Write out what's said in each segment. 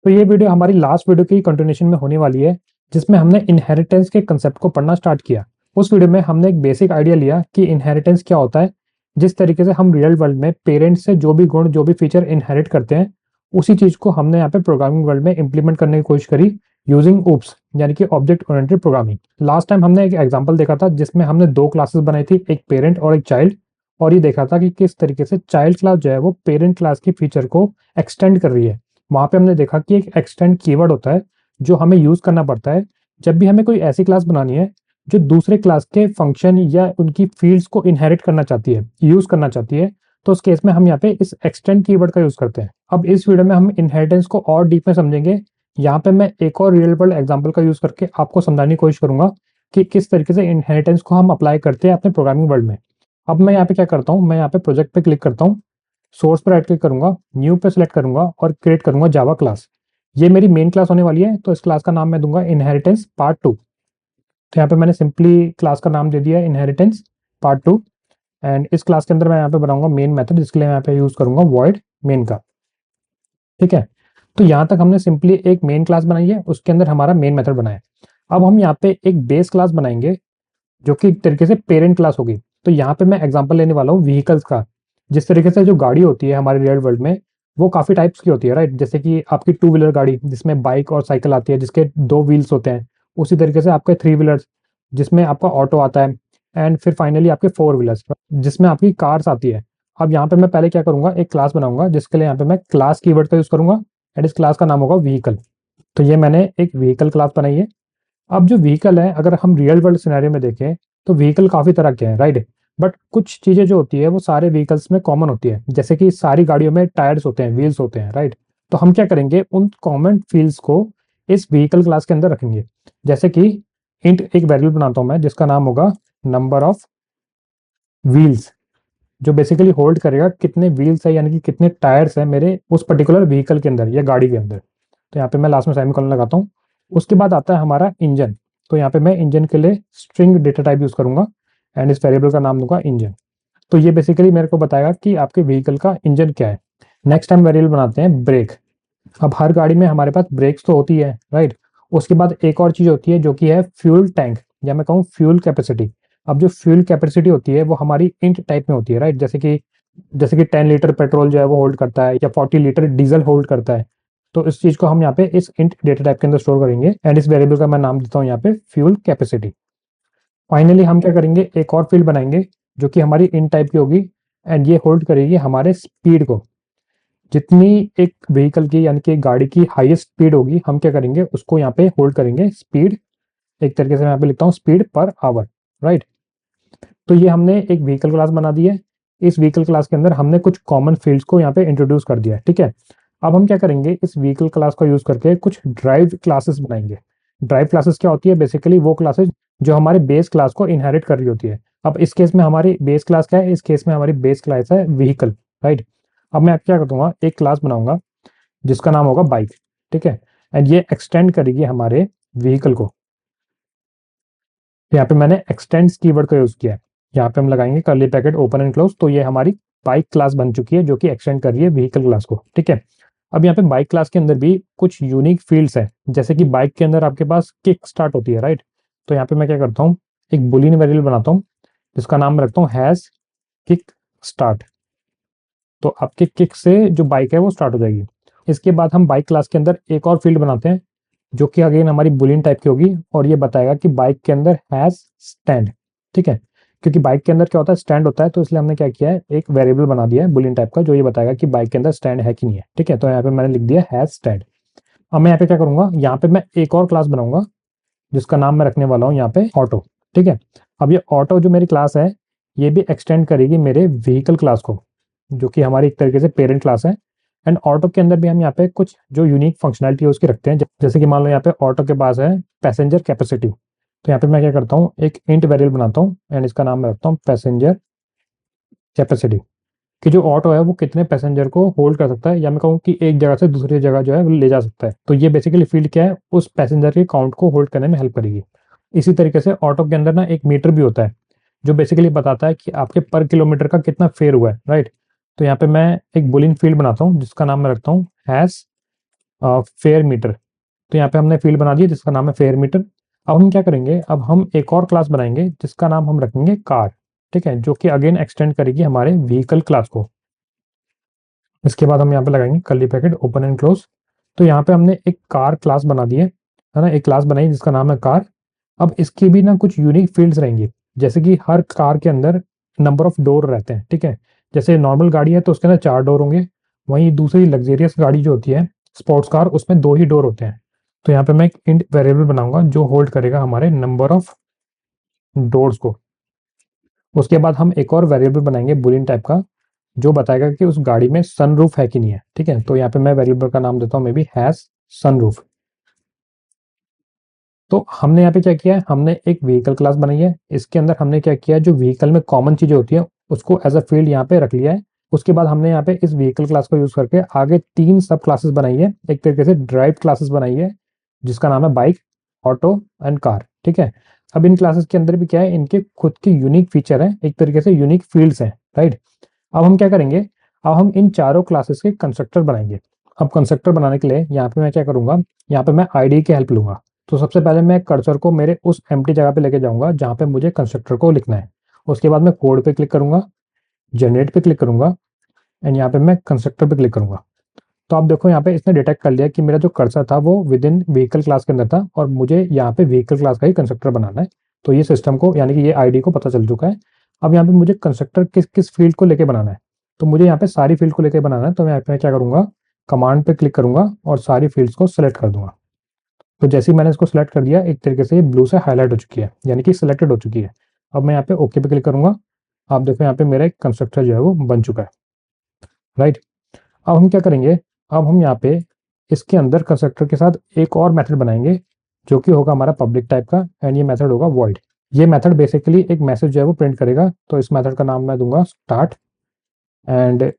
तो ये वीडियो हमारी लास्ट वीडियो की कंटिन्यूएशन में होने वाली है, जिसमें हमने इनहेरिटेंस के कंसेप्ट को पढ़ना स्टार्ट किया। उस वीडियो में हमने एक बेसिक आइडिया लिया कि इनहेरिटेंस क्या होता है। जिस तरीके से हम रियल वर्ल्ड में पेरेंट्स से जो भी गुण, जो भी फीचर इनहेरिट करते हैं, उसी चीज को हमने यहाँ पे प्रोग्रामिंग वर्ल्ड में इंप्लीमेंट करने की कोशिश करी यूजिंग ओप्स, यानी कि object oriented programming. Last time हमने एक एग्जाम्पल देखा था जिसमें हमने दो क्लासेस बनाई थी, एक पेरेंट और एक चाइल्ड, और ये देखा था कि किस तरीके से चाइल्ड क्लास जो है वो पेरेंट क्लास की फीचर को एक्सटेंड कर रही है। वहां पे हमने देखा कि एक एक्सटेंड कीवर्ड होता है जो हमें यूज करना पड़ता है जब भी हमें कोई ऐसी क्लास बनानी है जो दूसरे क्लास के फंक्शन या उनकी फील्ड्स को इनहेरिट करना चाहती है, यूज करना चाहती है। तो उस केस में हम यहाँ पे इस एक्सटेंड कीवर्ड का यूज करते हैं। अब इस वीडियो में हम इनहेरिटेंस को और डीप में समझेंगे। यहाँ पे मैं एक और रियल वर्ल्ड एग्जांपल का यूज करके आपको समझाने की कोशिश करूंगा कि किस तरीके से इनहेरिटेंस को हम अप्लाई करते हैं अपने प्रोग्रामिंग वर्ल्ड में। अब मैं यहाँ पे क्या करता हूँ, मैं यहाँ पे प्रोजेक्ट पे क्लिक करता हूँ, सोर्स पर राइट क्लिक करूंगा, न्यू पे सिलेक्ट करूंगा और क्रिएट करूंगा जावा क्लास। ये मेरी मेन क्लास होने वाली है, तो इस क्लास का नाम मैं दूंगा इनहेरिटेंस पार्ट 2। तो यहाँ पे मैंने सिंपली क्लास का नाम दे दिया है इनहेरिटेंस पार्ट 2। एंड इस क्लास के अंदर मैं यहाँ पे बनाऊंगा मेन मेथड, जिसके लिए मैं यहाँ पे यूज करूंगा वॉइड मेन का। ठीक है, तो यहाँ तक हमने सिंपली एक मेन क्लास बनाई है, उसके अंदर हमारा मेन मेथड बनाया। अब हम यहाँ पे एक बेस क्लास बनाएंगे जो कि एक तरीके से पेरेंट क्लास होगी। तो यहाँ पे मैं एग्जांपल लेने वाला हूँ व्हीकल्स का। जिस तरीके से जो गाड़ी होती है हमारे रियल वर्ल्ड में, वो काफी टाइप्स की होती है, राइट। जैसे कि आपकी टू व्हीलर गाड़ी जिसमें बाइक और साइकिल आती है जिसके दो व्हील्स होते हैं, उसी तरीके से आपके थ्री व्हीलर्स जिसमें आपका ऑटो आता है, एंड फिर फाइनली आपके फोर व्हीलर्स जिसमें आपकी कार्स आती है। अब यहाँ पे मैं पहले क्या करूंगा, एक क्लास बनाऊंगा जिसके लिए यहाँ पे मैं क्लास कीवर्ड का यूज करूंगा एंड इस क्लास का नाम होगा व्हीकल। तो ये मैंने एक व्हीकल क्लास बनाई है। अब जो व्हीकल है, अगर हम रियल वर्ल्ड सिनेरियो में देखें तो व्हीकल काफी तरह के हैं, राइट। बट कुछ चीजें जो होती है वो सारे व्हीकल्स में कॉमन होती है, जैसे कि सारी गाड़ियों में टायर्स होते हैं, व्हील्स होते हैं, राइट। तो हम क्या करेंगे, उन कॉमन फील्ड्स को इस व्हीकल क्लास के अंदर रखेंगे। जैसे कि इंट एक वेरिएबल बनाता हूं मैं जिसका नाम होगा नंबर ऑफ व्हील्स, जो बेसिकली होल्ड करेगा कितने व्हील्स है, यानी कि कितने टायर्स है मेरे उस पर्टिकुलर व्हीकल के अंदर या गाड़ी के अंदर। तो यहाँ पे मैं लास्ट में सेमीकोलन लगाता हूँ। उसके बाद आता है हमारा इंजन। तो यहाँ पे मैं इंजन के लिए स्ट्रिंग डेटा टाइप यूज करूंगा एंड इस वेरिएबल का नाम दूंगा इंजन। तो ये बेसिकली मेरे को बताएगा कि आपके व्हीकल का इंजन क्या है। नेक्स्ट हम वेरिएबल बनाते हैं ब्रेक। अब हर गाड़ी में हमारे पास ब्रेक्स तो होती है, राइट। उसके बाद एक और चीज होती है जो कि है फ्यूल टैंक, या मैं कहूँ फ्यूल कैपेसिटी। अब जो फ्यूल कैपेसिटी होती है वो हमारी इंट टाइप में होती है, राइट। जैसे कि 10 लीटर पेट्रोल जो है वो होल्ड करता है या 40 लीटर डीजल होल्ड करता है। तो इस चीज को हम यहाँ पे इस इंट डेटा टाइप के अंदर स्टोर करेंगे एंड इस वेरिएबल का मैं नाम देता हूँ यहाँ पे फ्यूल कैपेसिटी। फाइनली हम क्या करेंगे, एक और फील्ड बनाएंगे जो कि हमारी इन टाइप की होगी एंड ये होल्ड करेगी हमारे स्पीड को। जितनी एक व्हीकल की यानी कि एक गाड़ी की हाईएस्ट स्पीड होगी, हम क्या करेंगे उसको यहाँ पे होल्ड करेंगे स्पीड। एक तरीके से मैं यहाँ पे लिखता हूँ स्पीड पर आवर, राइट। तो ये हमने एक व्हीकल क्लास बना दी है। इस व्हीकल क्लास के अंदर हमने कुछ कॉमन फील्ड्स को यहाँ पे इंट्रोड्यूस कर दिया है, ठीक है। अब हम क्या करेंगे, इस व्हीकल क्लास का यूज करके कुछ ड्राइव क्लासेस बनाएंगे। ड्राइव क्लासेस क्या होती है, बेसिकली वो क्लासेस जो हमारे बेस क्लास को इनहेरिट कर रही होती है। अब इस केस में हमारी बेस क्लास क्या है, इस केस में हमारी बेस क्लास है व्हीकल, राइट। अब मैं क्या कर दूंगा, एक क्लास बनाऊंगा जिसका नाम होगा बाइक, ठीक है। एंड ये एक्सटेंड करेगी हमारे व्हीकल को। यहाँ पे मैंने एक्सटेंड्स कीवर्ड का यूज किया है। यहाँ पे हम लगाएंगे curly bracket open and close. तो ये हमारी बाइक क्लास बन चुकी है जो कि एक्सटेंड कर रही है व्हीकल क्लास को, ठीक है। अब यहाँ पे बाइक क्लास के अंदर भी कुछ यूनिक फील्ड्स है, जैसे कि बाइक के अंदर आपके पास किक स्टार्ट होती है, राइट। तो यहाँ पे मैं क्या करता हूँ, एक बुलियन वेरिएबल बनाता हूँ जिसका नाम रखता हूँ हैज किक स्टार्ट। तो आपके किक से जो बाइक है वो स्टार्ट हो जाएगी। इसके बाद हम बाइक क्लास के अंदर एक और फील्ड बनाते हैं जो कि अगेन हमारी बुलियन टाइप की होगी और ये बताएगा कि बाइक के अंदर हैज स्टैंड, ठीक है। क्योंकि बाइक के अंदर क्या होता है, स्टैंड होता है, तो इसलिए हमने क्या किया है, एक वेरिएबल बना दिया है बुलियन टाइप का जो ये बताएगा कि बाइक के अंदर स्टैंड है कि नहीं है, ठीक है। तो यहाँ पे मैंने लिख दिया हैज स्टैंड। अब मैं यहाँ पे क्या करूंगा, यहाँ पे मैं एक और क्लास बनाऊंगा जिसका नाम मैं रखने वाला हूँ यहाँ पे ऑटो, ठीक है। अब ये ऑटो जो मेरी क्लास है ये भी एक्सटेंड करेगी मेरे व्हीकल क्लास को, जो कि हमारी एक तरीके से पेरेंट क्लास है। एंड ऑटो के अंदर भी हम यहाँ पे कुछ जो यूनिक फंक्शनैलिटी है उसकी रखते हैं। जैसे कि मान लो यहाँ पे ऑटो के पास है पैसेंजर कैपेसिटी। तो यहाँ पे मैं क्या करता हूँ, एक इंट वेरिएबल बनाता हूँ एंड इसका नाम मैं रखता हूँ पैसेंजर कैपेसिटी, कि जो ऑटो है वो कितने पैसेंजर को होल्ड कर सकता है, या मैं कहूँ कि एक जगह से दूसरी जगह जो है वो ले जा सकता है। तो ये बेसिकली फील्ड क्या है, उस पैसेंजर के काउंट को होल्ड करने में हेल्प करेगी। इसी तरीके से ऑटो के अंदर ना एक मीटर भी होता है जो बेसिकली बताता है कि आपके पर किलोमीटर का कितना फेयर हुआ है, राइट। तो यहाँ पे मैं एक बुलियन फील्ड बनाता हूँ जिसका नाम मैं रखता हूँ हैज फेयर मीटर। तो यहाँ पे हमने फील्ड बना दी जिसका नाम है फेयर मीटर। अब हम क्या करेंगे, अब हम एक और क्लास बनाएंगे जिसका नाम हम रखेंगे कार। ठीक है, जो कि अगेन एक्सटेंड करेगी हमारे व्हीकल क्लास को। इसके बाद हम यहाँ पे लगाएंगे curly bracket open and close. तो यहाँ पे हमने एक कार क्लास बना दी है ना, एक क्लास बनाई जिसका नाम है कार। अब इसकी भी ना कुछ यूनिक फील्ड्स रहेंगी, जैसे कि हर कार के अंदर नंबर ऑफ डोर रहते हैं। ठीक है, जैसे नॉर्मल गाड़ी है तो उसके अंदर 4 डोर होंगे, वहीं दूसरी लग्जेरियस गाड़ी जो होती है स्पोर्ट्स कार, उसमें 2 ही डोर होते हैं। तो यहाँ पे मैं एक इंट वेरिएबल बनाऊंगा जो होल्ड करेगा हमारे नंबर ऑफ डोर्स को। उसके बाद हम एक और वेरिएबल बनाएंगे बुलियन टाइप का, जो बताएगा कि उस गाड़ी में सनरूफ है कि नहीं है। ठीक है, तो यहाँ पे मैं वेरिएबल का नाम देता हूँ मे बी हैज सनरूफ। तो हमने यहाँ पे क्या किया है, हमने एक व्हीकल क्लास बनाई है। इसके अंदर हमने क्या किया है, जो व्हीकल में कॉमन चीजें होती है उसको एज अ फील्ड यहाँ पे रख लिया है। उसके बाद हमने यहाँ पे इस व्हीकल क्लास को यूज करके आगे 3 सब क्लासेस बनाई है, एक तरीके से ड्राइव क्लासेस बनाई है जिसका नाम है बाइक, ऑटो एंड कार। ठीक है, अब इन क्लासेस के अंदर भी क्या है, इनके खुद के यूनिक फीचर है, एक तरीके से यूनिक फील्ड्स हैं। राइट, अब हम क्या करेंगे, अब हम इन चारों क्लासेस के कंस्ट्रक्टर बनाएंगे। अब कंस्ट्रक्टर बनाने के लिए यहाँ पे मैं क्या करूंगा, यहाँ पे मैं आईडी की हेल्प लूंगा। तो सबसे पहले मैं कर्सर को मेरे उस एम्प्टी जगह पे लेके जाऊंगा जहाँ पे मुझे कंस्ट्रक्टर को लिखना है। उसके बाद मैं कोड पे क्लिक करूंगा, जनरेट पे क्लिक करूंगा एंड यहाँ पे मैं कंस्ट्रक्टर पे क्लिक करूंगा। तो आप देखो यहाँ पे इसने डिटेक्ट कर लिया कि मेरा जो कर्सर था वो विद इन व्हीकल क्लास के अंदर था और मुझे यहाँ पे व्हीकल क्लास का ही कंस्ट्रक्टर बनाना है। तो ये सिस्टम को यानी कि ये आईडी को पता चल चुका है। अब यहाँ पे मुझे कंस्ट्रक्टर किस किस फील्ड को लेके बनाना है, तो मुझे यहाँ पे सारी फील्ड को लेके बनाना है। तो मैं यहाँ पे क्या करूंगा, कमांड पे क्लिक करूंगा और सारी फील्ड्स को सिलेक्ट कर दूंगा। तो जैसे ही मैंने इसको सिलेक्ट कर दिया, एक तरीके से ये ब्लू से हाईलाइट हो चुकी है, यानी कि सिलेक्टेड हो चुकी है। अब मैं यहाँ पे ओके पे क्लिक करूंगा। आप देखो यहाँ पे मेरा एक कंस्ट्रक्टर जो है वो बन चुका है। राइट, अब हम क्या करेंगे, अब हम यहाँ पे इसके अंदर कंस्ट्रक्टर के साथ एक और मेथड बनाएंगे जो कि होगा हमारा पब्लिक टाइप का एंड ये मेथड होगा वॉइड। ये मेथड बेसिकली एक मैसेज जो है वो प्रिंट करेगा। तो इस मेथड का नाम मैं दूंगा स्टार्ट एंड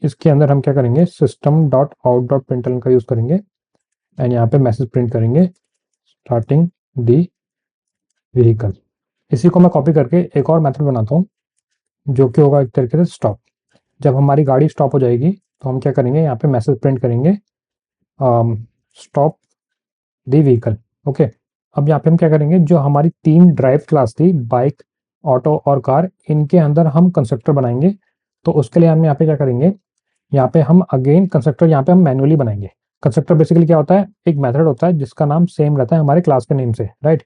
इसके अंदर हम क्या करेंगे, system dot out dot println का यूज करेंगे एंड यहाँ पे मैसेज प्रिंट करेंगे स्टार्टिंग दी व्हीकल। इसी को मैं कॉपी करके एक और मेथड बनाता हूँ जो कि होगा एक तरीके से स्टॉप। जब हमारी गाड़ी स्टॉप हो जाएगी तो हम क्या करेंगे, यहाँ पे मैसेज प्रिंट करेंगे स्टॉप दी व्हीकल। ओके, अब यहाँ पे हम क्या करेंगे, जो हमारी 3 ड्राइव क्लास थी बाइक, ऑटो और कार, इनके अंदर हम कंस्ट्रक्टर बनाएंगे। तो उसके लिए हम यहाँ पे क्या करेंगे, यहाँ पे हम अगेन कंस्ट्रक्टर यहाँ पे हम मैनुअली बनाएंगे। कंस्ट्रक्टर बेसिकली क्या होता है, एक मेथड होता है जिसका नाम सेम रहता है हमारे क्लास के नेम से। राइट,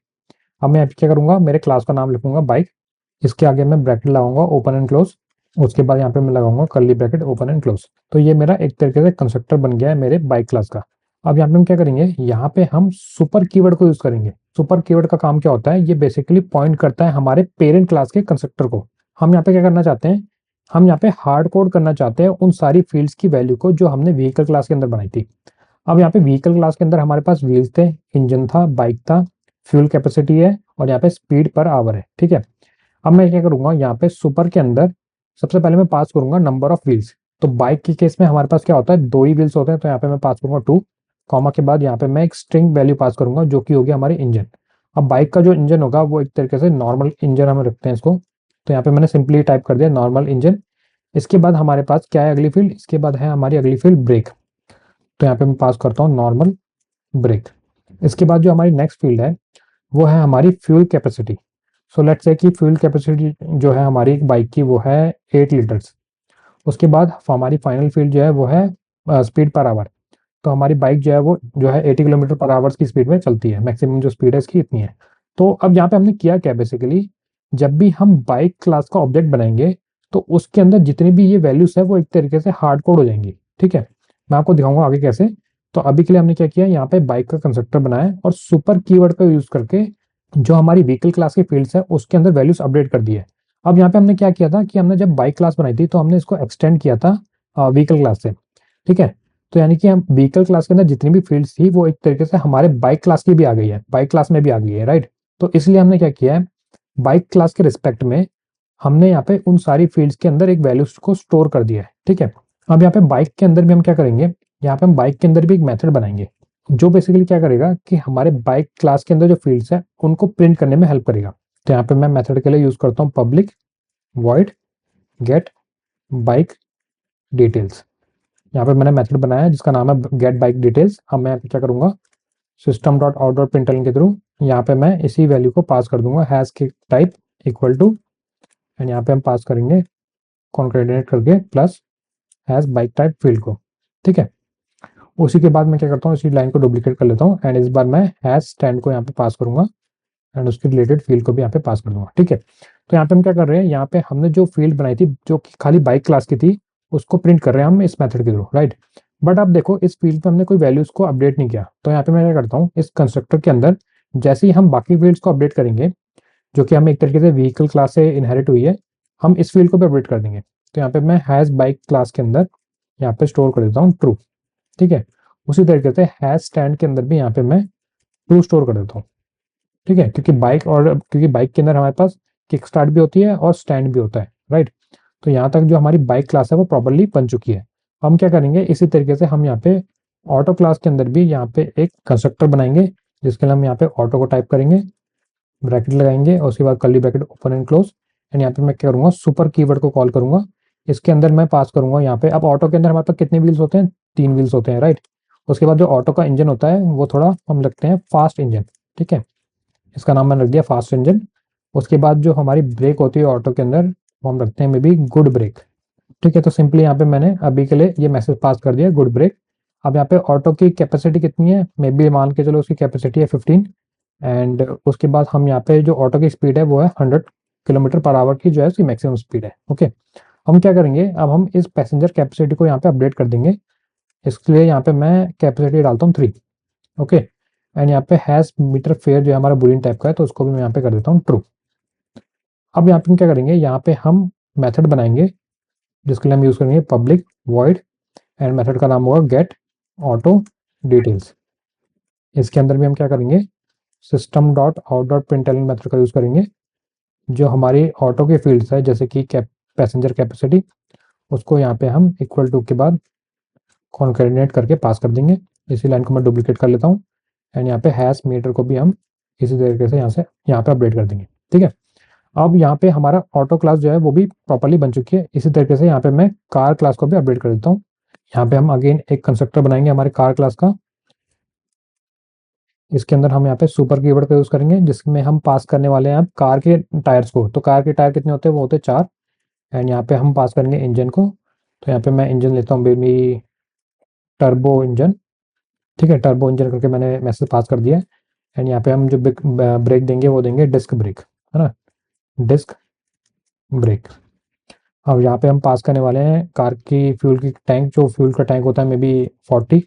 अब मैं यहाँ पे क्या करूंगा, मेरे क्लास का नाम लिखूंगा बाइक, इसके आगे मैं ब्रैकेट लगाऊंगा ओपन एंड क्लोज, उसके बाद यहाँ पे मैं लगाऊंगा curly bracket open and close. तो ये मेरा एक तरीके से कंस्ट्रक्टर बन गया है मेरे बाइक क्लास का। अब यहाँ पे हम क्या करेंगे, यहाँ पे हम सुपर कीवर्ड को यूज करेंगे। सुपर कीवर्ड का काम क्या होता है, ये बेसिकली पॉइंट करता है हमारे पेरेंट क्लास के कंस्ट्रक्टर को। हम यहाँ पे क्या करना चाहते हैं, हम यहाँ पे हार्ड कोड करना चाहते हैं उन सारी फील्ड्स की वैल्यू को जो हमने व्हीकल क्लास के अंदर बनाई थी। अब यहाँ पे व्हीकल क्लास के अंदर हमारे पास व्हील्स थे, इंजन था, बाइक था, फ्यूल कैपेसिटी है और यहाँ पे स्पीड पर आवर है। ठीक है, अब मैं क्या करूंगा, यहाँ पे सुपर के अंदर सबसे पहले मैं पास करूंगा नंबर ऑफ व्हील्स। तो बाइक के केस में हमारे पास क्या होता है, 2 ही व्हील्स होते हैं, तो यहाँ पे मैं पास करूंगा 2, कॉमा के बाद यहाँ पे मैं एक स्ट्रिंग वैल्यू पास करूंगा जो कि होगी हमारी इंजन। अब बाइक का जो इंजन होगा वो एक तरीके से नॉर्मल इंजन हम रखते हैं इसको, तो यहाँ पे मैंने सिंपली टाइप कर दिया नॉर्मल इंजन। इसके बाद हमारे पास क्या है अगली फील्ड, इसके बाद है हमारी अगली फील्ड ब्रेक। तो यहाँ पे मैं पास करता हूँ नॉर्मल ब्रेक। इसके बाद जो हमारी नेक्स्ट फील्ड है वो है हमारी fuel capacity. So let's say कि फ्यूल कैपेसिटी जो है हमारी बाइक की वो है 8 लीटर्स। उसके बाद हमारी फाइनल फील्ड जो है वो है स्पीड पर आवर। तो हमारी बाइक जो है वो जो है 80 किलोमीटर पर आवर्स की स्पीड में चलती है, मैक्सिमम जो स्पीड है इसकी इतनी है। तो अब यहाँ पे हमने किया क्या, बेसिकली जब भी हम बाइक क्लास का ऑब्जेक्ट बनाएंगे तो उसके अंदर जितनी भी ये वैल्यूज है वो एक तरीके से हार्ड कोड हो जाएंगी। ठीक है, मैं आपको दिखाऊंगा आगे कैसे। तो अभी के लिए हमने क्या किया, यहाँ पे बाइक का कंस्ट्रक्टर बनाया और सुपर कीवर्ड का यूज करके जो हमारी व्हीकल क्लास की फील्ड्स है उसके अंदर वैल्यूज अपडेट कर दी है। अब यहाँ पे हमने क्या किया था कि हमने जब बाइक क्लास बनाई थी तो हमने इसको एक्सटेंड किया था व्हीकल क्लास से। ठीक है, तो यानी कि हम व्हीकल क्लास के अंदर जितनी भी फील्ड्स थी वो एक तरीके से हमारे बाइक क्लास की भी आ गई है, बाइक क्लास में भी आ गई है। राइट, तो इसलिए हमने क्या किया है, बाइक क्लास के रिस्पेक्ट में हमने यहाँ पे उन सारी फील्ड्स के अंदर एक वैल्यूज को स्टोर कर दिया है। ठीक है, अब यहाँ पे बाइक के अंदर भी हम क्या करेंगे, यहाँ पे हम बाइक के अंदर भी एक मेथड बनाएंगे जो बेसिकली क्या करेगा कि हमारे बाइक क्लास के अंदर जो फील्ड्स है उनको प्रिंट करने में हेल्प करेगा। तो यहाँ पे मैं मेथड के लिए यूज करता हूँ public void get bike details. यहाँ पे मैंने मेथड बनाया है जिसका नाम है गेट बाइक डिटेल्स। अब मैं यहाँ पे क्या करूँगा, system dot out dot println के थ्रू यहाँ पे मैं इसी वैल्यू को पास कर दूंगा, हैश की टाइप इक्वल टू, एंड यहाँ पे हम पास करेंगे कॉन्केटेनेट करके plus hash bike type field को। ठीक है, उसी के बाद मैं क्या करता हूँ, इसी लाइन को डुप्लीकेट कर लेता हूँ एंड इस बार मैं हैश स्टैंड को यहाँ पे पास करूंगा एंड उसके रिलेटेड फील्ड को भी यहाँ पे पास कर दूंगा। ठीक है, तो यहाँ पे हम क्या कर रहे हैं, यहाँ पे हमने जो फील्ड बनाई थी जो कि खाली बाइक क्लास की थी उसको प्रिंट कर रहे हैं हम इस मेथड के थ्रू, राइट। बट अब देखो इस फील्ड पे हमने कोई वैल्यूज को अपडेट नहीं किया, तो यहाँ पे मैं क्या करता हूँ, इस कंस्ट्रक्टर के अंदर जैसे ही हम बाकी फील्ड्स को अपडेट करेंगे जो कि हमें एक तरीके से व्हीकल क्लास से इनहेरिट हुई है, हम इस फील्ड को भी अपडेट कर देंगे। तो यहाँ पे मैं हैज बाइक क्लास के अंदर यहाँ पे स्टोर कर देता हूँ ट्रू। ठीक है, उसी तरीके से हैज स्टैंड के अंदर भी यहाँ पे मैं ट्रू स्टोर कर देता हूँ। ठीक है, क्योंकि बाइक के अंदर हमारे पास किक स्टार्ट भी होती है और स्टैंड भी होता है, राइट। तो यहाँ तक जो हमारी बाइक क्लास है वो प्रॉपर्ली बन चुकी है। हम क्या करेंगे, इसी तरीके से हम यहाँ पे ऑटो क्लास के अंदर भी यहाँ पे एक कंस्ट्रक्टर बनाएंगे जिसके लिए हम यहाँ पे ऑटो को टाइप करेंगे, ब्रैकेट लगाएंगे और उसके बाद curly bracket open and close, and यहाँ पे मैं क्या करूँगा, सुपर कीवर्ड को कॉल करूंगा। इसके अंदर मैं पास करूंगा यहाँ पे, अब ऑटो के अंदर हमारे पास कितने व्हील्स होते हैं, 3 व्हील्स होते हैं, राइट। उसके बाद जो ऑटो का इंजन होता है वो थोड़ा हम रखते हैं फास्ट इंजन। ठीक है, इसका नाम मैंने रख दिया फास्ट इंजन। उसके बाद जो हमारी ब्रेक होती है ऑटो के अंदर वो हम रखते हैं मे बी गुड ब्रेक। ठीक है, तो सिंपली यहाँ पे मैंने अभी के लिए ये मैसेज पास कर दिया गुड ब्रेक। अब यहाँ पे ऑटो की कैपेसिटी कितनी है, मे बी मान के चलो उसकी कैपेसिटी है 15, एंड उसके बाद हम यहाँ पे जो ऑटो की स्पीड है वो है 100 किलोमीटर पर आवर की जो है उसकी मैक्सिमम स्पीड है। ओके, हम क्या करेंगे, अब हम इस पैसेंजर कैपेसिटी को यहाँ पे अपडेट कर देंगे। इसके लिए यहाँ पे मैं कैपेसिटी डालता हूँ 3। ओके, एंड यहाँ पे हैश मीटर फेयर जो है हमारा बुलियन टाइप का है तो उसको भी मैं यहाँ पे कर देता हूँ ट्रू। अब यहाँ पे हम क्या करेंगे, यहाँ पे हम मेथड बनाएंगे जिसके लिए हम यूज करेंगे पब्लिक वॉइड, एंड मेथड का नाम होगा गेट ऑटो डिटेल्स। इसके अंदर भी हम क्या करेंगे, system dot out dot println method का यूज करेंगे। जो हमारी ऑटो के फील्ड्स है जैसे कि पैसेंजर कैपेसिटी उसको यहाँ पे हम इक्वल टू के बाद कॉन्केटिनेट करके पास कर देंगे। इसी लाइन को मैं डुप्लीकेट कर लेता हूँ एंड यहाँ पे हैश मीटर को भी हम इसी तरीके से यहाँ पे अपडेट कर देंगे। ठीक है, अब यहाँ पे हमारा ऑटो क्लास जो है वो भी प्रॉपर्ली बन चुकी है। इसी तरीके से यहाँ पे मैं कार क्लास को भी अपडेट कर देता हूँ। यहाँ पे हम अगेन एक कंस्ट्रक्टर बनाएंगे हमारे कार क्लास का। इसके अंदर हम यहाँ पे सुपर कीवर्ड का यूज करेंगे जिसमें हम पास करने वाले हैं अब कार के टायर्स को। तो कार के टायर कितने होते हैं, वो होते हैं 4, एंड यहाँ पे हम पास करेंगे इंजन को। तो यहाँ पे मैं इंजन लेता हूँ बेबी टर्बो इंजन। ठीक है, टर्बो इंजन करके मैंने मैसेज पास कर दिया है। एंड यहाँ पे हम जो ब्रेक देंगे वो देंगे डिस्क ब्रेक, है ना, डिस्क ब्रेक। अब यहाँ पे हम पास करने वाले हैं कार की फ्यूल की टैंक, जो फ्यूल का टैंक होता है मे बी 40,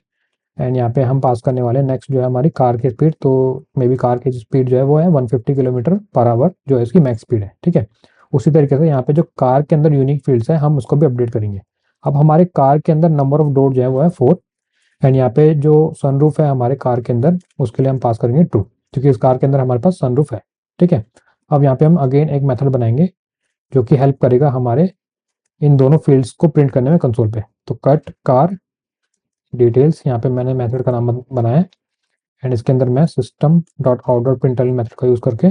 एंड यहाँ पे हम पास करने वाले हैं नेक्स्ट जो है हमारी कार की स्पीड। तो मे बी कार की स्पीड जो है वो है 150 किलोमीटर पर आवर जो है इसकी मैक्स स्पीड है। ठीक है, उसी तरीके से यहाँ पे जो कार के अंदर यूनिक फील्ड्स है हम उसको भी अपडेट करेंगे। अब हमारे कार के अंदर नंबर ऑफ डोर जो है वो है 4, एंड यहाँ पे जो सनरूफ है हमारे कार के अंदर उसके लिए हम पास करेंगे ट्रू, क्योंकि इस कार के अंदर हमारे पास सनरूफ है। ठीक है, अब यहाँ पे हम अगेन एक मेथड बनाएंगे जो कि हेल्प करेगा हमारे इन दोनों फील्ड्स को प्रिंट करने में कंसोल पे। तो कट कार डिटेल्स यहाँ पे मैंने मेथड का नाम बनाया है एंड इसके अंदर मैं system dot out dot println method का यूज करके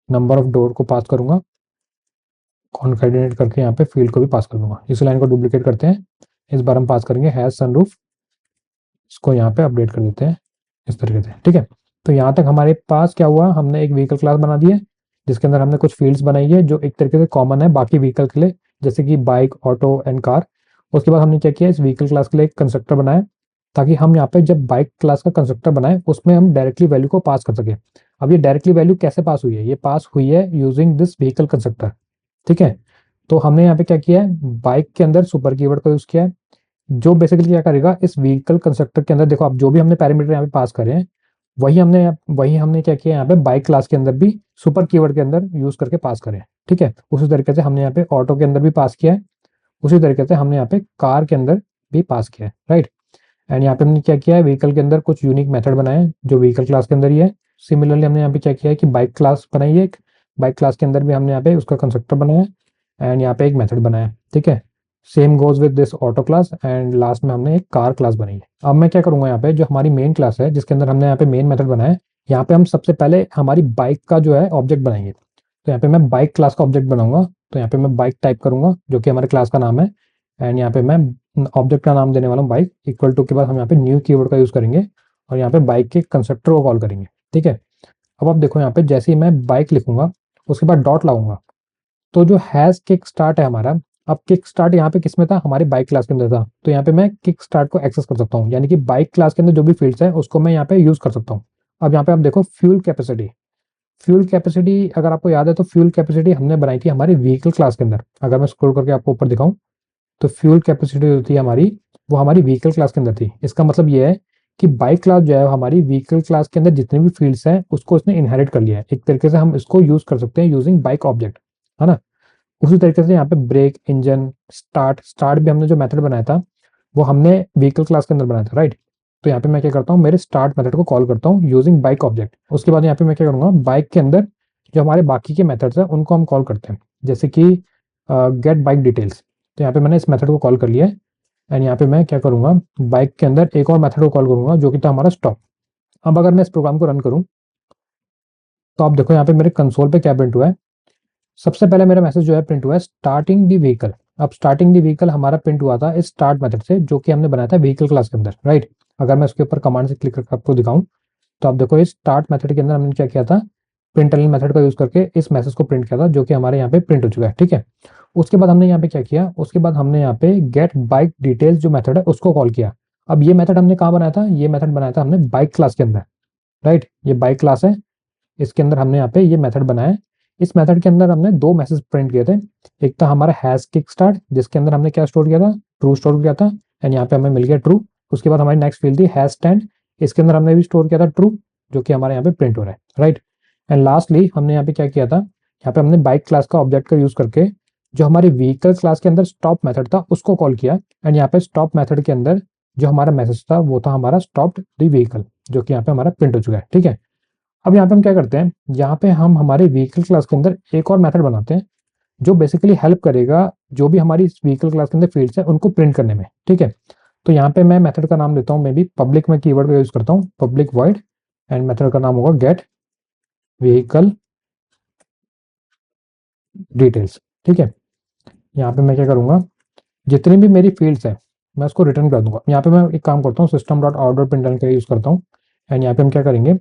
नंबर ऑफ डोर को पास करूंगा, कॉन्केटिनेट करके यहाँ पे फील्ड को भी पास कर दूंगा। इस लाइन को डुप्लीकेट करते हैं, इस बार हम पास करेंगे हैज सनरूफ, इसको यहाँ पे अपडेट कर देते हैं इस तरीके से। ठीक है, तो यहाँ तक हमारे पास क्या हुआ, हमने एक व्हीकल क्लास बना दी है जिसके अंदर हमने कुछ फील्ड्स बनाई है जो एक तरीके से कॉमन है बाकी व्हीकल के लिए, जैसे कि बाइक, ऑटो एंड कार। उसके बाद हमने क्या किया, इस व्हीकल क्लास के लिए एक कंस्ट्रक्टर बनाया ताकि हम यहाँ पे जब बाइक क्लास का कंस्ट्रक्टर बनाए उसमें हम डायरेक्टली वैल्यू को पास कर सके। अब ये डायरेक्टली वैल्यू कैसे पास हुई है, ये पास हुई है यूजिंग दिस व्हीकल कंस्ट्रक्टर। ठीक है, तो हमने यहाँ पे क्या किया है, बाइक के अंदर सुपर कीवर्ड का यूज किया है जो बेसिकली क्या करेगा, इस व्हीकल कंस्ट्रक्टर के अंदर देखो आप जो भी हमने पैरामीटर यहाँ पे पास करे हैं वही हमने क्या किया यहाँ पे बाइक क्लास के अंदर भी सुपर कीवर्ड के अंदर यूज करके पास करें। ठीक है, उसी तरीके से हमने यहाँ पे ऑटो के अंदर भी पास किया है, उसी तरीके से हमने यहाँ पे कार के अंदर भी पास किया है, राइट। एंड यहाँ पे हमने क्या किया है, व्हीकल के अंदर कुछ यूनिक मेथड बनाए हैं जो व्हीकल क्लास के अंदर ही है। सिमिलरली हमने यहाँ पे क्या किया है कि बाइक क्लास बनाई है, एक बाइक क्लास के अंदर भी हमने यहाँ पे उसका कंस्ट्रक्टर बनाया एंड यहाँ पे एक मेथड बनाया है। ठीक है, same goes with this auto class, and last में हमने एक कार क्लास बनाई है। अब मैं क्या करूंगा, यहाँ पे जो हमारी मेन क्लास है जिसके अंदर हमने यहाँ पे मेन मेथड बनाया है, यहाँ पे हम सबसे पहले हमारी बाइक का जो है ऑब्जेक्ट बनाएंगे। तो यहाँ पे मैं बाइक क्लास का ऑब्जेक्ट बनाऊंगा, तो यहाँ पे मैं बाइक टाइप करूंगा जो कि हमारे क्लास का नाम है, एंड यहाँ पे मैं ऑब्जेक्ट का नाम देने वाला हूँ बाइक, इक्वल टू के बाद हम यहाँ पे न्यू कीवर्ड का यूज करेंगे और यहाँ पे बाइक के कंस्ट्रक्टर को कॉल करेंगे। ठीक है, अब आप देखो यहाँ पे जैसे ही मैं बाइक लिखूंगा उसके बाद डॉट लाऊंगा, तो जो हैज किक स्टार्ट है हमारा, अब किक स्टार्ट यहाँ पे किसमें था, हमारी बाइक क्लास के अंदर था, तो यहाँ पे मैं किक स्टार्ट को एक्सेस कर सकता हूँ, यानी कि बाइक क्लास के अंदर जो भी फील्ड्स है उसको मैं यहाँ पे यूज कर सकता हूँ। अब यहाँ पे आप देखो फ्यूल कैपेसिटी, फ्यूल कैपेसिटी अगर आपको याद है तो फ्यूल कैपेसिटी हमने बनाई थी हमारी व्हीकल क्लास के अंदर। अगर मैं स्क्रॉल करके आपको ऊपर दिखाऊं तो फ्यूल कैपेसिटी जो थी हमारी, वो हमारी व्हीकल क्लास के अंदर थी। इसका मतलब ये है कि बाइक क्लास जो है हमारी व्हीकल क्लास के अंदर जितने भी फील्ड्स हैं उसको उसने इनहेरिट कर लिया है। एक तरीके से हम इसको यूज कर सकते हैं यूजिंग बाइक ऑब्जेक्ट, है ना। उसी तरीके से यहाँ पे ब्रेक, इंजन, स्टार्ट, स्टार्ट भी हमने जो मेथड बनाया था वो हमने व्हीकल क्लास के अंदर बनाया था, राइट। तो यहाँ पे मैं क्या करता हूँ, मेरे स्टार्ट मेथड को कॉल करता हूँ यूजिंग बाइक ऑब्जेक्ट। उसके बाद यहाँ पे मैं क्या करूंगा, बाइक के अंदर जो हमारे बाकी के मेथड्स हैं उनको हम कॉल करते हैं, जैसे कि गेट बाइक डिटेल्स। तो यहाँ पे मैंने इस मेथड को कॉल कर लिया है एंड यहाँ पे मैं क्या करूंगा, बाइक के अंदर एक और मेथड को कॉल करूंगा जो कि था हमारा स्टॉप। अब अगर मैं इस प्रोग्राम को रन करूं तो आप देखो यहाँ पे मेरे कंसोल पे क्या प्रिंट हुआ है। सबसे पहले मेरा मैसेज जो है प्रिंट हुआ है स्टार्टिंग दी व्हीकल। अब स्टार्टिंग दी व्हीकल हमारा प्रिंट हुआ था इस स्टार्ट मेथड से जो कि हमने बनाया था व्हीकल क्लास के अंदर, राइट। अगर मैं उसके ऊपर कमांड से क्लिक करके आपको दिखाऊं तो आप देखो इस स्टार्ट मेथड के अंदर हमने क्या किया था, प्रिंट एलिमेंट मेथड का यूज करके इस मैसेज को प्रिंट किया था जो कि हमारे यहाँ पे प्रिंट हो चुका है। ठीक है, उसके बाद हमने यहाँ पे क्या किया, उसके बाद हमने यहाँ पे गेट बाइक डिटेल्स जो मेथड है उसको कॉल किया। अब ये मेथड हमने कहाँ बनाया था, ये मेथड बनाया था हमने बाइक क्लास के अंदर, राइट। ये बाइक क्लास है, इसके अंदर हमने यहाँ पे ये मेथड बनाया है। इस मेथड के अंदर हमने दो मैसेज प्रिंट किए थे। एक था हमारा हैश किक स्टार्ट जिसके अंदर हमने क्या स्टोर किया था, ट्रू स्टोर किया था एंड यहाँ पे हमें मिल गया ट्रू। उसके बाद हमारी नेक्स्ट फील्ड थी हैश स्टैंड, इसके अंदर हमने भी स्टोर किया था ट्रू जो कि हमारे यहाँ पे प्रिंट हो रहा है, राइट। एंड लास्टली हमने यहाँ पे क्या किया था, यहाँ पे हमने बाइक क्लास का ऑब्जेक्ट का यूज करके जो हमारी व्हीकल क्लास के अंदर स्टॉप मेथड था उसको कॉल किया एंड यहाँ पे स्टॉप मेथड के अंदर जो हमारा मैसेज था वो था हमारा स्टॉप द व्हीकल जो कि यहाँ पे हमारा प्रिंट हो चुका है। ठीक है, अब यहाँ पे हम क्या करते हैं, यहाँ पे हम हमारे व्हीकल क्लास के अंदर एक और मेथड बनाते हैं जो बेसिकली हेल्प करेगा जो भी हमारी व्हीकल क्लास के अंदर फील्ड्स है उनको प्रिंट करने में। ठीक है, तो यहाँ पे मैं मेथड का नाम देता हूँ, मे बी पब्लिक में कीवर्ड का यूज करता हूँ, पब्लिक वॉइड एंड मेथड का नाम होगा गेट व्हीकल डिटेल्स। ठीक है, यहाँ पे मैं क्या करूंगा, जितनी भी मेरी फील्ड्स है मैं उसको रिटर्न कर दूंगा। यहाँ पे मैं एक काम करता हूँ, system dot out dot println का यूज करता हूँ एंड यहाँ पे हम क्या करेंगे,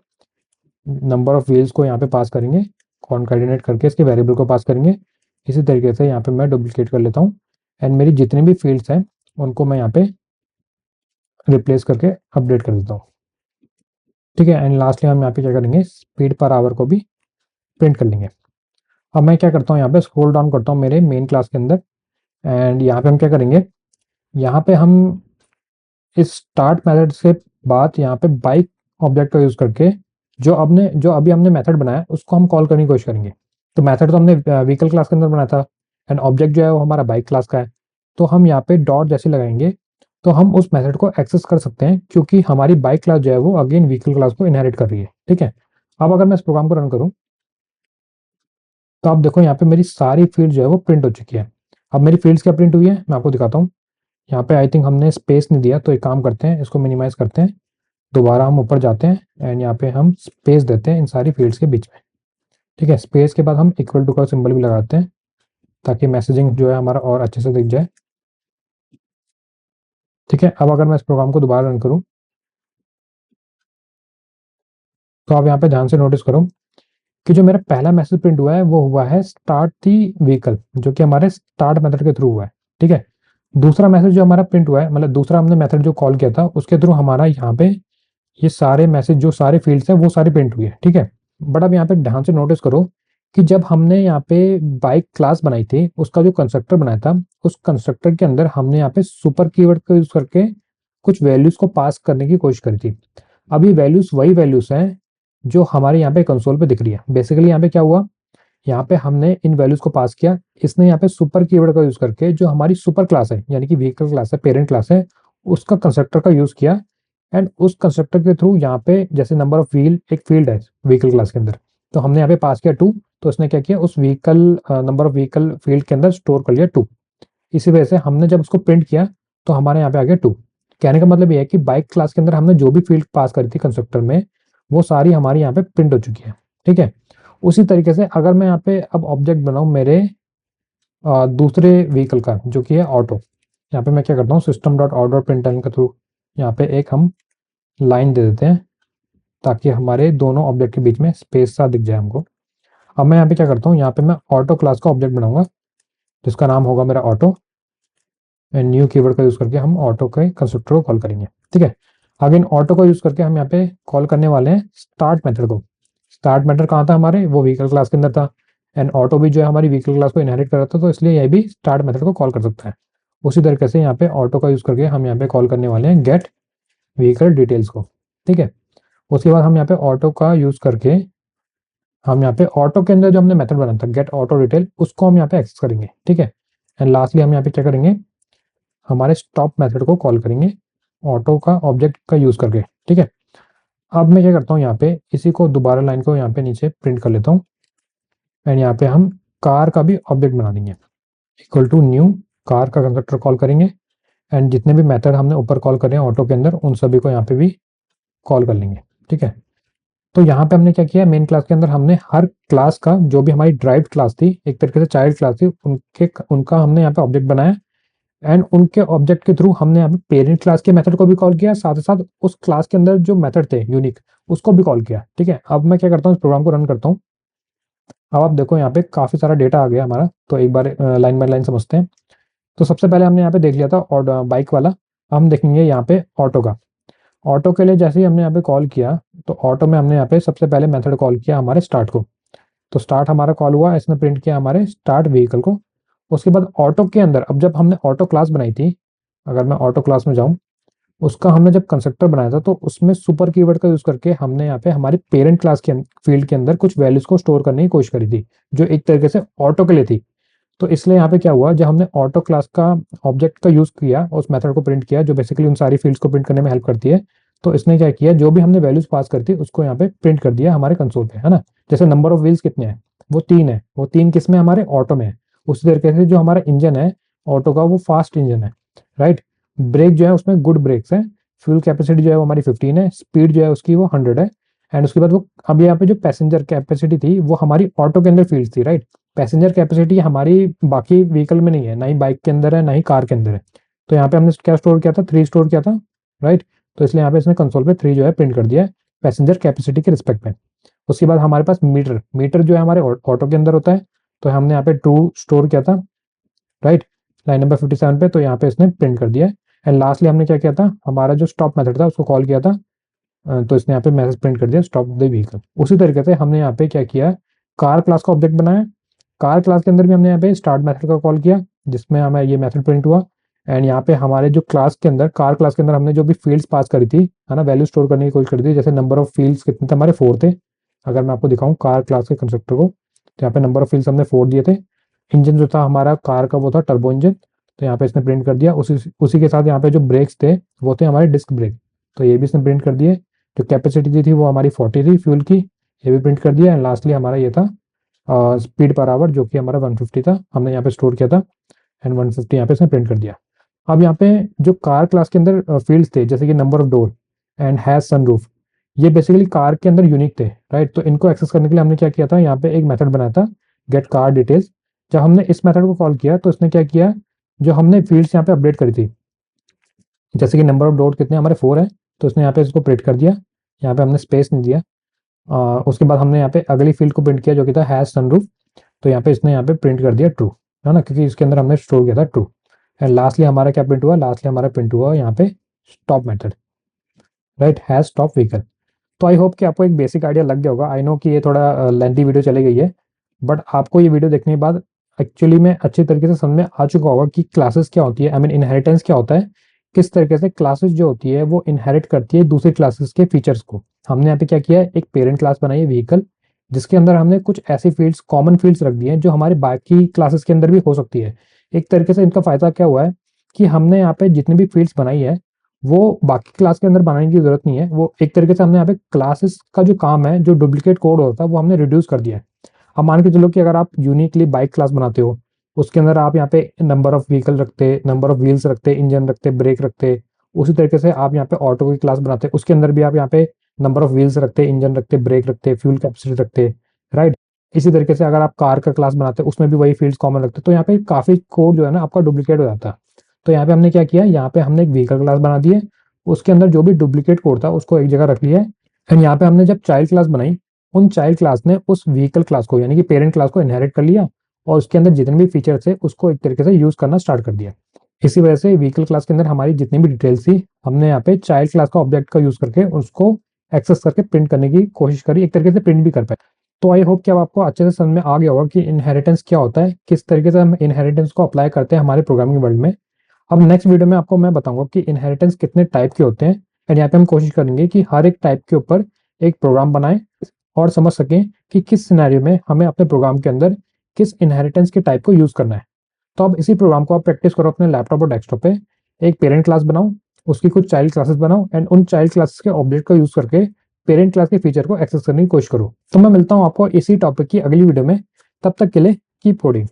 नंबर ऑफ व्हील्स को यहाँ पे पास करेंगे, कॉन्कैटिनेट करके इसके वेरिएबल को पास करेंगे। इसी तरीके से यहाँ पे मैं डुप्लीकेट कर लेता हूँ एंड मेरी जितनी भी फील्ड्स हैं उनको मैं यहाँ पे रिप्लेस करके अपडेट कर देता हूँ। ठीक है, एंड लास्टली हम यहाँ पे क्या करेंगे, स्पीड पर आवर को भी प्रिंट कर लेंगे। अब मैं क्या करता हूँ, यहाँ पे स्क्रॉल डाउन करता हूँ मेरे मेन क्लास के अंदर एंड यहाँ पे हम क्या करेंगे, यहाँ पे हम इस स्टार्ट मेथड से बाद यहाँ पे बाइक ऑब्जेक्ट का यूज करके जो अभी हमने मेथड बनाया उसको हम कॉल करने की कोशिश करेंगे। तो मेथड तो हमने व्हीकल क्लास के अंदर बनाया था एंड ऑब्जेक्ट जो है वो हमारा बाइक क्लास का है। तो हम यहाँ पे डॉट जैसे लगाएंगे तो हम उस मेथड को एक्सेस कर सकते हैं क्योंकि हमारी बाइक क्लास जो है वो अगेन व्हीकल क्लास को इनहेरिट कर रही है। ठीक है, अब अगर मैं इस प्रोग्राम को रन करूँ तो आप देखो यहाँ पे मेरी सारी फील्ड जो है वो प्रिंट हो चुकी है। अब मेरी फील्ड्स क्या प्रिंट हुई है मैं आपको दिखाता हूँ। यहाँ पे आई थिंक हमने स्पेस नहीं दिया, तो एक काम करते हैं, इसको मिनिमाइज करते हैं, दोबारा हम ऊपर जाते हैं एंड यहाँ पे हम स्पेस देते हैं इन सारी फील्ड्स के बीच में। ठीक है, स्पेस के बाद हम इक्वल टू का सिंबल भी लगाते हैं ताकि मैसेजिंग जो है हमारा और अच्छे से दिख जाए। ठीक है, अब अगर मैं इस प्रोग्राम को दोबारा रन करूँ तो आप यहाँ पे ध्यान से नोटिस करो कि जो मेरा पहला मैसेज प्रिंट हुआ है वो हुआ है स्टार्ट दी व्हीकल जो कि हमारे स्टार्ट मेथड के थ्रू हुआ है। ठीक है, दूसरा मैसेज जो हमारा प्रिंट हुआ है, मतलब दूसरा हमने मेथड जो कॉल किया था उसके थ्रू हमारा यहाँ पे ये सारे मैसेज जो सारे फील्ड्स हैं वो सारे प्रिंट हुए हैं। ठीक है, बट अब यहाँ पे ध्यान से नोटिस करो कि जब हमने यहाँ पे बाइक क्लास बनाई थी उसका जो कंस्ट्रक्टर बनाया था उस कंस्ट्रक्टर के अंदर हमने यहाँ पे सुपर कीवर्ड का यूज करके कुछ वैल्यूज को पास करने की कोशिश करी थी। अब ये वैल्यूज वही वैल्यूज हैं जो हमारे यहाँ पे कंसोल पे दिख रही है। बेसिकली यहाँ पे क्या हुआ, यहाँ पे हमने इन वैल्यूज को पास किया, इसने यहाँ पे सुपर कीवर्ड का यूज करके जो हमारी सुपर क्लास है यानी कि व्हीकल क्लास है, पेरेंट क्लास है, उसका कंस्ट्रक्टर का यूज किया एंड उस कंस्ट्रक्टर के थ्रू यहाँ पे जैसे नंबर ऑफ व्हील एक फील्ड है व्हीकल क्लास के अंदर, तो हमने यहाँ पे पास किया 2, तो उसने क्या किया उस vehicle number of vehicle field के अंदर स्टोर कर लिया 2। इसी वजह से हमने जब उसको प्रिंट किया तो हमारे यहाँ पे आ गया 2। कहने का मतलब ये है कि बाइक क्लास के अंदर हमने जो भी फील्ड पास करी थी कंस्ट्रक्टर में वो सारी हमारी यहाँ पे प्रिंट हो चुकी है। ठीक है, उसी तरीके से अगर मैं यहाँ पे अब ऑब्जेक्ट बनाऊं मेरे दूसरे व्हीकल का जो कि है ऑटो, यहाँ पे मैं क्या करता हूँ, system dot out dot println के थ्रू यहाँ पे एक हम लाइन दे देते हैं ताकि हमारे दोनों ऑब्जेक्ट के बीच में स्पेस सा दिख जाए हमको। अब मैं यहाँ पे क्या करता हूँ, यहाँ पे मैं ऑटो क्लास का ऑब्जेक्ट बनाऊंगा जिसका नाम होगा मेरा ऑटो, एंड न्यू कीवर्ड का यूज करके हम ऑटो के कंस्ट्रक्टर को कॉल करेंगे। ठीक है, आगे इन ऑटो को यूज करके हम यहाँ पे कॉल करने वाले हैं स्टार्ट मेथड को। स्टार्ट मेथड कहाँ था हमारे, वो व्हीकल क्लास के अंदर था, एंड ऑटो भी जो है हमारी व्हीकल क्लास को इनहेरिट कर रहा था, तो इसलिए यह भी स्टार्ट मेथड को कॉल कर सकता है। उसी तरीके से यहाँ पे ऑटो का यूज करके हम यहाँ पे कॉल करने वाले हैं गेट व्हीकल डिटेल्स को। ठीक है, उसके बाद हम यहाँ पे ऑटो का यूज करके हम यहाँ पे ऑटो के अंदर जो हमने मेथड बनाया था गेट ऑटो डिटेल, उसको हम यहाँ पे एक्सेस करेंगे। ठीक है, एंड लास्टली हम यहाँ पे क्या करेंगे, हमारे स्टॉप मेथड को कॉल करेंगे ऑटो का ऑब्जेक्ट का यूज करके। ठीक है, अब मैं क्या करता हूँ, यहाँ पे इसी को दोबारा लाइन को यहाँ पे नीचे प्रिंट कर लेता हूँ, एंड यहाँ पे हम कार का भी ऑब्जेक्ट बना देंगे इक्वल टू न्यू कार का कंस्ट्रक्टर कॉल करेंगे, एंड जितने भी मेथड हमने ऊपर कॉल कर रहे हैं ऑटो के अंदर उन सभी को यहाँ पे भी कॉल कर लेंगे। ठीक है, तो यहाँ पे हमने क्या किया, मेन क्लास के अंदर हमने हर क्लास का जो भी हमारी ड्राइव क्लास थी, एक तरीके से चाइल्ड क्लास थी, उनका हमने यहाँ पे ऑब्जेक्ट बनाया, एंड उनके ऑब्जेक्ट के थ्रू हमने यहाँ पे पेरेंट क्लास के मेथड को भी कॉल किया, साथ ही साथ उस क्लास के अंदर जो मेथड थे यूनिक उसको भी कॉल किया। ठीक है, अब मैं क्या करता हूँ, इस प्रोग्राम को रन करता हूँ। अब आप देखो यहाँ पे काफी सारा डेटा आ गया हमारा, तो एक बार लाइन बाय लाइन समझते हैं। तो सबसे पहले हमने यहाँ पे देख लिया था और बाइक वाला, हम देखेंगे यहाँ पे ऑटो का। ऑटो के लिए जैसे ही हमने यहाँ पे कॉल किया, तो ऑटो में हमने यहाँ पे सबसे पहले मेथड कॉल किया हमारे स्टार्ट को। तो स्टार्ट हमारा कॉल हुआ, इसने प्रिंट किया हमारे स्टार्ट व्हीकल को। उसके बाद ऑटो के अंदर, अब जब हमने ऑटो क्लास बनाई थी, अगर मैं ऑटो क्लास में जाऊं, उसका हमने जब कंस्ट्रक्टर बनाया था तो उसमें सुपर कीवर्ड का यूज करके हमने यहाँ पे हमारी पेरेंट क्लास के फील्ड के अंदर कुछ वैल्यूज को स्टोर करने की कोशिश करी थी जो एक तरीके से ऑटो के लिए थी। तो इसलिए यहाँ पे क्या हुआ, जब हमने ऑटो क्लास का ऑब्जेक्ट का यूज किया, उस मेथड को प्रिंट किया जो बेसिकली उन सारी फील्ड्स को प्रिंट करने में हेल्प करती है, तो इसने क्या किया, जो भी हमने वैल्यूज पास करती उसको यहाँ पे प्रिंट कर दिया हमारे कंसोल पे, है ना। जैसे नंबर ऑफ व्हील्स कितने हैं, वो 3 है, वो 3 किस में, हमारे ऑटो में है। उसी तरीके से जो हमारा इंजन है ऑटो का, वो फास्ट इंजन है, राइट। ब्रेक जो है उसमें गुड ब्रेक्स है, फ्यूल कैपेसिटी जो है वो हमारी 15 है, स्पीड जो है उसकी वो 100 है, एंड उसके बाद वो अब यहाँ पे जो पैसेंजर कैपेसिटी थी वो हमारी ऑटो के अंदर फील्ड थी, राइट। पैसेंजर कैपेसिटी हमारी बाकी व्हीकल में नहीं है, ना ही बाइक के अंदर है ना ही कार के अंदर है। तो यहाँ पे हमने क्या स्टोर किया था, 3 स्टोर किया था, राइट। तो इसलिए यहाँ पे इसने कंसोल पे 3 जो है प्रिंट कर दिया है पैसेंजर कैपेसिटी के रिस्पेक्ट में। उसके बाद हमारे पास मीटर, मीटर जो है हमारे ऑटो के अंदर होता है, तो हमने यहाँ पे ट्रू स्टोर किया था, राइट, लाइन नंबर 57 पे। तो यहाँ पे इसने प्रिंट कर दिया है। एंड लास्टली हमने क्या किया था, हमारा जो स्टॉप मेथड था उसको कॉल किया था, तो इसने यहाँ पे मैसेज प्रिंट कर दिया स्टॉप द व्हीकल। उसी तरीके से हमने यहाँ पे क्या किया, कार क्लास का ऑब्जेक्ट बनाया। कार क्लास के अंदर भी हमने यहाँ पे स्टार्ट मेथड का कॉल किया जिसमें हमें ये मेथड प्रिंट हुआ, एंड यहाँ पे हमारे जो क्लास के अंदर, कार क्लास के अंदर हमने जो भी फील्ड्स पास करी थी, है ना, वैल्यू स्टोर करने की कोशिश करी थी। जैसे नंबर ऑफ फील्ड्स कितने थे हमारे, 4 थे। अगर मैं आपको दिखाऊं कार क्लास के कंस्ट्रक्टर को, तो यहाँ पे नंबर ऑफ फील्ड्स हमने 4 दिए थे। इंजन जो था हमारा कार का वो था टर्बो इंजन, तो यहाँ पे इसने प्रिंट कर दिया। उसी के साथ यहाँ पे जो ब्रेक्स थे वो थे हमारे डिस्क ब्रेक, तो ये भी इसने प्रिंट कर दिए। जो कैपेसिटी थी वो हमारी 40 थी फ्यूल की, ये भी प्रिंट कर दिया। एंड लास्टली हमारा ये था स्पीड पर आवर जो कि हमारा 150 था, हमने यहाँ पे स्टोर किया था, एंड 150 यहाँ पे इसने प्रिंट कर दिया। अब यहाँ पे जो कार क्लास के अंदर फील्ड्स थे जैसे कि number of door and has sunroof, ये बेसिकली कार के अंदर यूनिक थे, राइट। तो इनको एक्सेस करने के लिए हमने क्या किया था, यहाँ पे एक मेथड बनाया था गेट कार डिटेल्स। जब हमने इस मेथड को कॉल किया तो इसने क्या किया, जो हमने फील्ड्स यहाँ पे अपडेट करी थी, जैसे कि नंबर ऑफ डोर कितने हमारे 4 है, तो इसने यहाँ पे इसको प्रिंट कर दिया। यहाँ पे हमने स्पेस नहीं दिया। उसके बाद हमने यहाँ पे अगली फील्ड को प्रिंट किया जो कि था हैज सनरूफ, तो यहाँ पे इसने यहाँ पे प्रिंट कर दिया ट्रू, है ना, क्योंकि इसके अंदर हमने स्टोर किया था ट्रू। एंड लास्टली हमारा क्या प्रिंट हुआ, लास्टली हमारा प्रिंट हुआ यहाँ पे stop method, right, has stop vehicle. तो आई होप कि आपको एक बेसिक आइडिया लग गया होगा। आई नो कि ये थोड़ा लेंथी वीडियो चली गई है, बट आपको ये वीडियो देखने के बाद एक्चुअली में अच्छी तरीके से समझ में आ चुका होगा कि क्लासेस क्या होती है, आई मीन इनहेरिटेंस क्या होता है, किस तरीके से क्लासेस जो होती है वो इनहेरिट करती है दूसरी क्लासेस के फीचर्स को। हमने यहाँ पे क्या किया है, एक पेरेंट क्लास बनाई है व्हीकल, जिसके अंदर हमने कुछ ऐसी फील्ड्स, कॉमन फील्ड्स रख दी हैं जो हमारे बाकी क्लासेस के अंदर भी हो सकती है। एक तरीके से इनका फायदा क्या हुआ है कि हमने यहाँ पे जितनी भी फील्ड्स बनाई है वो बाकी क्लास के अंदर बनाने की जरूरत नहीं है। वो एक तरीके से हमने यहाँ पे क्लासेस का जो काम है, जो डुप्लीकेट कोड होता है, वो हमने रिड्यूस कर दिया है। अब मान के चलो कि अगर आप यूनिकली बाइक क्लास बनाते हो, उसके अंदर आप यहाँ पे नंबर ऑफ व्हीकल रखते, नंबर ऑफ व्हील्स रखते, इंजन रखते, ब्रेक रखते। उसी तरीके से आप यहाँ पे ऑटो की क्लास बनाते, उसके अंदर भी आप यहाँ पे नंबर ऑफ व्हील्स रखते, इंजन रखते, ब्रेक रखते, फ्यूल कैपेसिटी रखते, राइट। इसी तरीके से अगर आप कार का क्लास बनाते, उसमें भी वही फील्ड्स कॉमन रखते, तो यहाँ पे काफी कोड जो है ना आपका डुप्लीकेट हो जाता है। तो यहाँ पे हमने क्या किया, यहाँ पे हमने एक व्हीकल क्लास बना दी है, उसके अंदर जो भी डुप्लीकेट कोड था उसको एक जगह रख लिया है। एंड यहाँ पे हमने जब चाइल्ड क्लास बनाई, उन चाइल्ड क्लास ने उस व्हीकल क्लास को यानी कि पेरेंट क्लास को इनहेरिट कर लिया और उसके अंदर जितने भी फीचर्स थे उसको एक तरीके से यूज करना स्टार्ट कर दिया। इसी वजह से व्हीकल क्लास के अंदर हमारी जितनी भी डिटेल्स थी, हमने यहाँ पे चाइल्ड क्लास का ऑब्जेक्ट का यूज करके उसको एक्सेस करके प्रिंट करने की कोशिश करी, एक तरीके से प्रिंट भी कर पाए। तो आई होप कि अब आपको अच्छे से समझ में आ गया होगा कि इनहेरिटेंस क्या होता है, किस तरीके से हम इनहेरिटेंस को अप्लाई करते हैं हमारे प्रोग्रामिंग वर्ल्ड में। अब नेक्स्ट वीडियो में आपको मैं बताऊंगा कि इनहेरिटेंस कितने टाइप के होते हैं, एंड यहाँ पे हम कोशिश करेंगे कि हर एक टाइप के ऊपर एक प्रोग्राम बनाएं और समझ सकें कि किस सिनेरियो में हमें अपने प्रोग्राम के अंदर किस इनहेरिटेंस के टाइप को यूज करना है। तो अब इसी प्रोग्राम को आप प्रैक्टिस करो अपने लैपटॉप और डेस्कटॉप पे। एक पेरेंट क्लास बनाओ, उसकी कुछ चाइल्ड क्लासेस बनाओ एंड उन चाइल्ड क्लासेस के ऑब्जेक्ट का यूज करके पेरेंट क्लास के फीचर को एक्सेस करने की कोशिश करो। तो मैं मिलता हूँ आपको इसी टॉपिक की अगली वीडियो में, तब तक के लिए कीप कोडिंग।